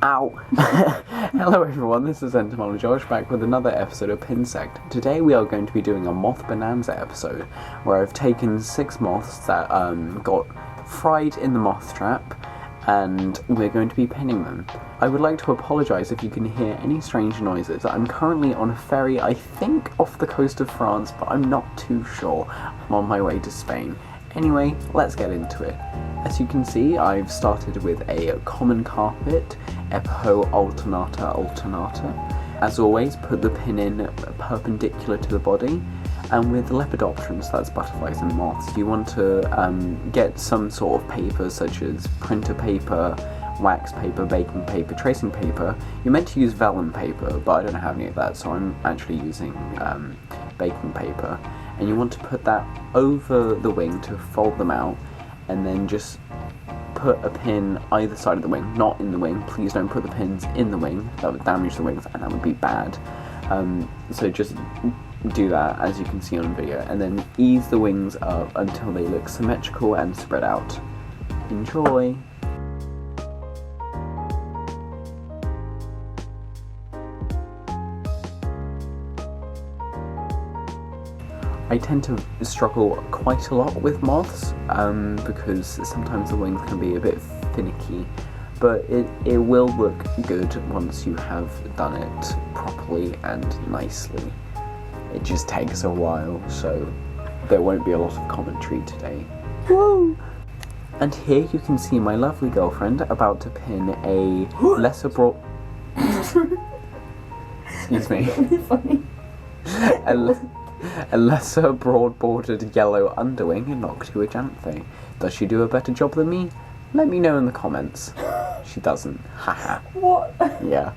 Ow! Hello everyone, this is Entomologist Josh back with another episode of Pinsect. Today we are going to be doing a Moth Bonanza episode, where I've taken 6 moths that got fried in the moth trap, and we're going to be pinning them. I would like to apologise if you can hear any strange noises. I'm currently on a ferry, I think off the coast of France, but I'm not too sure. I'm on my way to Spain. Anyway, let's get into it. As you can see, I've started with a common carpet, Epiho alternata. As always, put the pin in perpendicular to the body, and with lepidopterans, that's butterflies and moths, you want to get some sort of paper such as printer paper, wax paper, baking paper, tracing paper. You're meant to use vellum paper, but I don't have any of that, so I'm actually using baking paper. And you want to put that over the wing to fold them out, and then just put a pin either side of the wing, not in the wing. Please don't put the pins in the wing, that would damage the wings and that would be bad. So just do that, as you can see on the video, and then ease the wings up until they look symmetrical and spread out. Enjoy! I tend to struggle quite a lot with moths because sometimes the wings can be a bit finicky, but it will look good once you have done it properly and nicely. It just takes a while, so there won't be a lot of commentary today. Whoa! And here you can see my lovely girlfriend about to pin a lesser broad... Excuse me. Funny. A lesser broad-bordered yellow underwing Noctua janthe. Does she do a better job than me? Let me know in the comments. She doesn't. Haha. What? Yeah.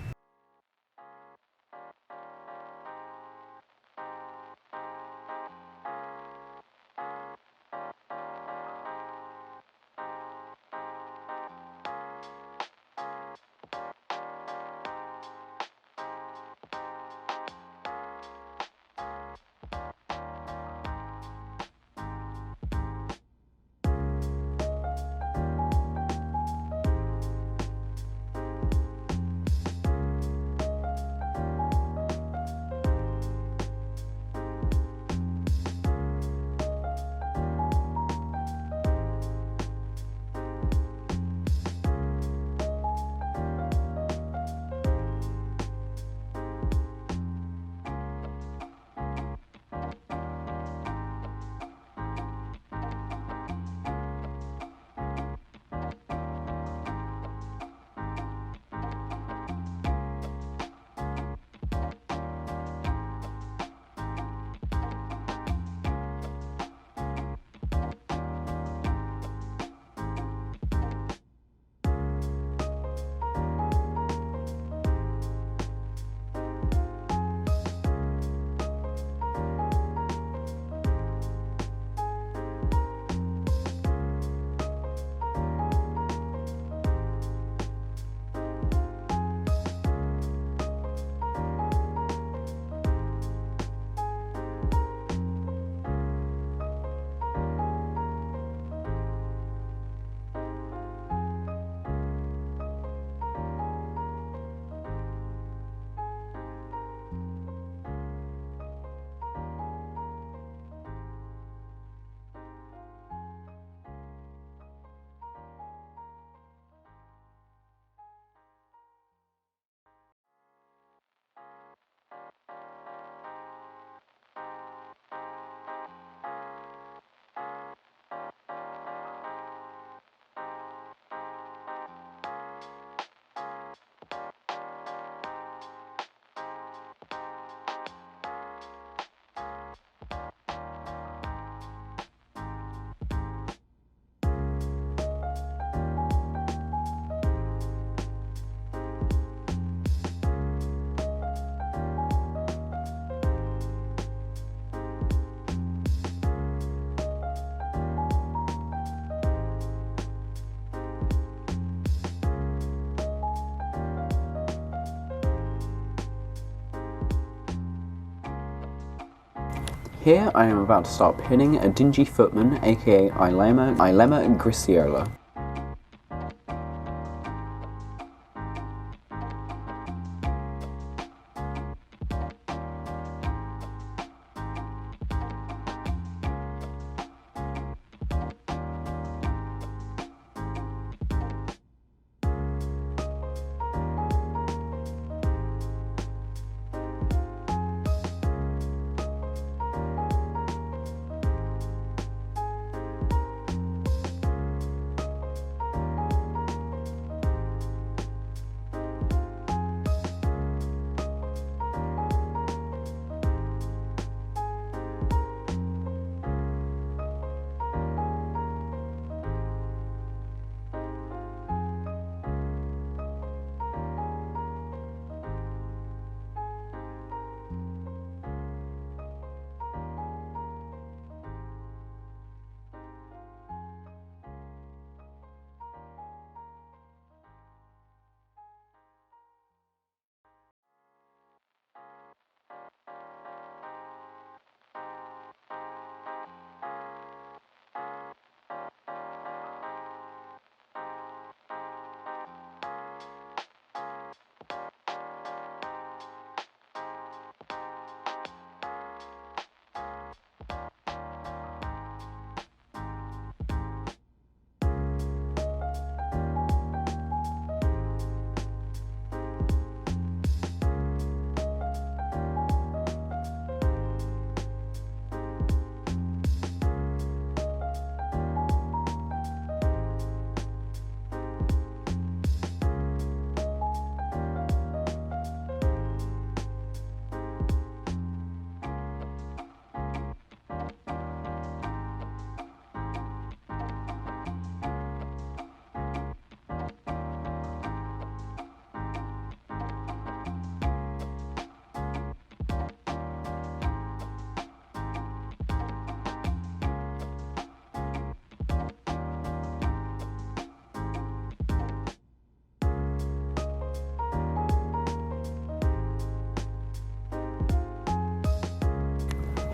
Here I am about to start pinning a Dingy footman, aka Ilemma graciola.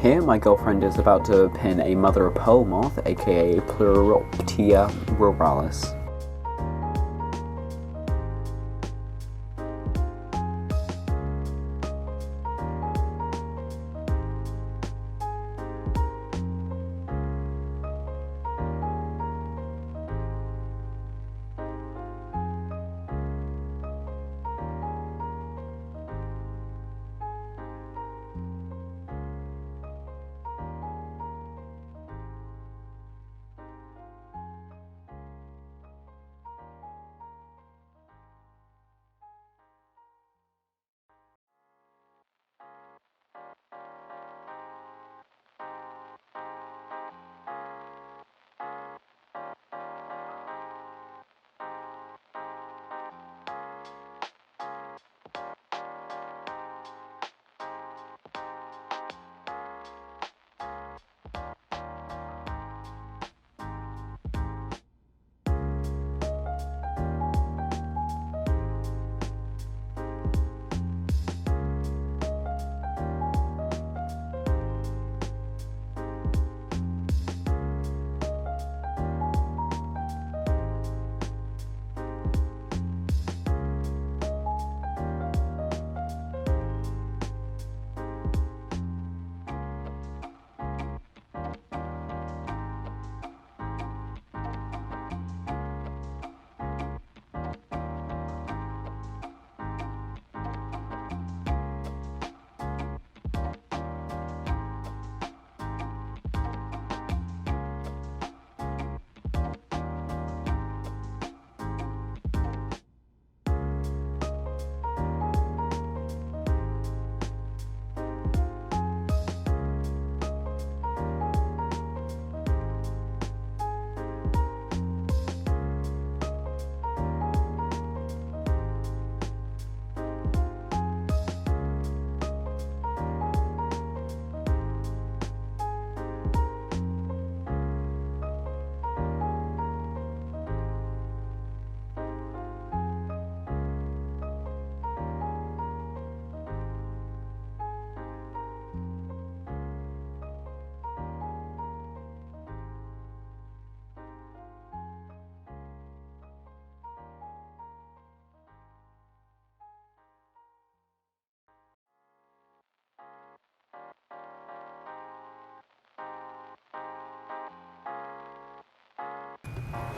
Here, my girlfriend is about to pin a mother of pearl moth, aka Caloptilia ruralis.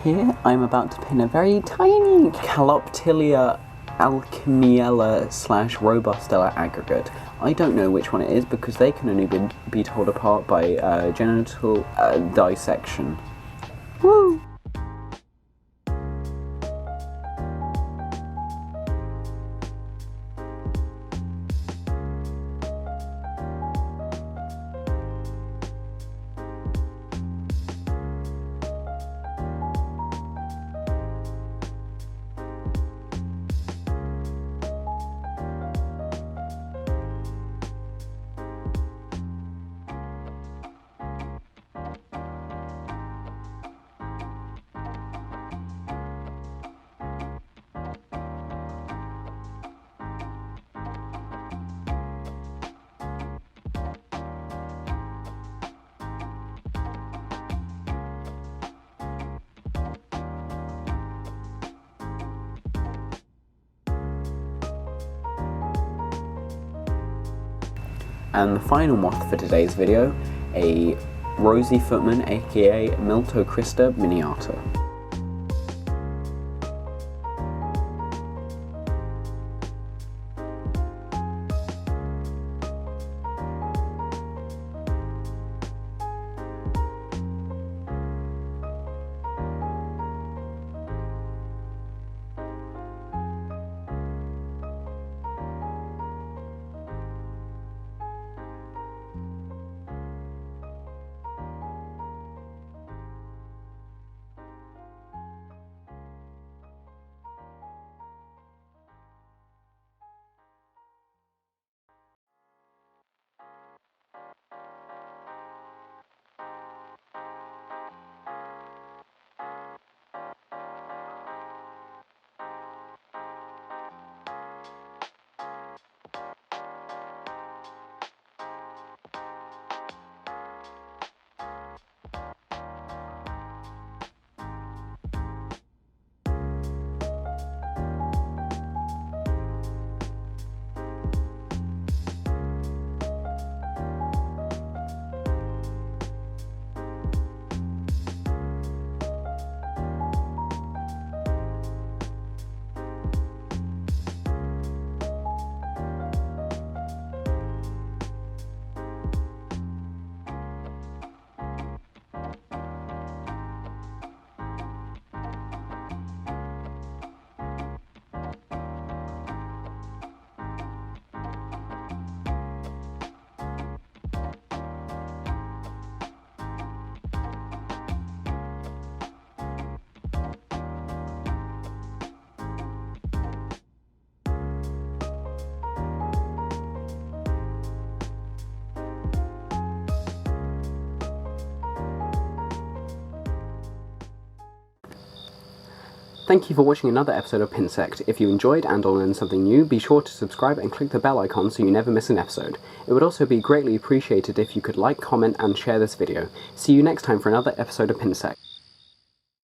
Here, I'm about to pin a very tiny Caloptilia alchimiella / robustella aggregate. I don't know which one it is because they can only be told apart by genital dissection. Woo! And the final moth for today's video, a Rosy footman, aka Miltocrista miniata. Thank you for watching another episode of Pinsect. If you enjoyed and or learned something new, be sure to subscribe and click the bell icon so you never miss an episode. It would also be greatly appreciated if you could like, comment, and share this video. See you next time for another episode of Pinsect.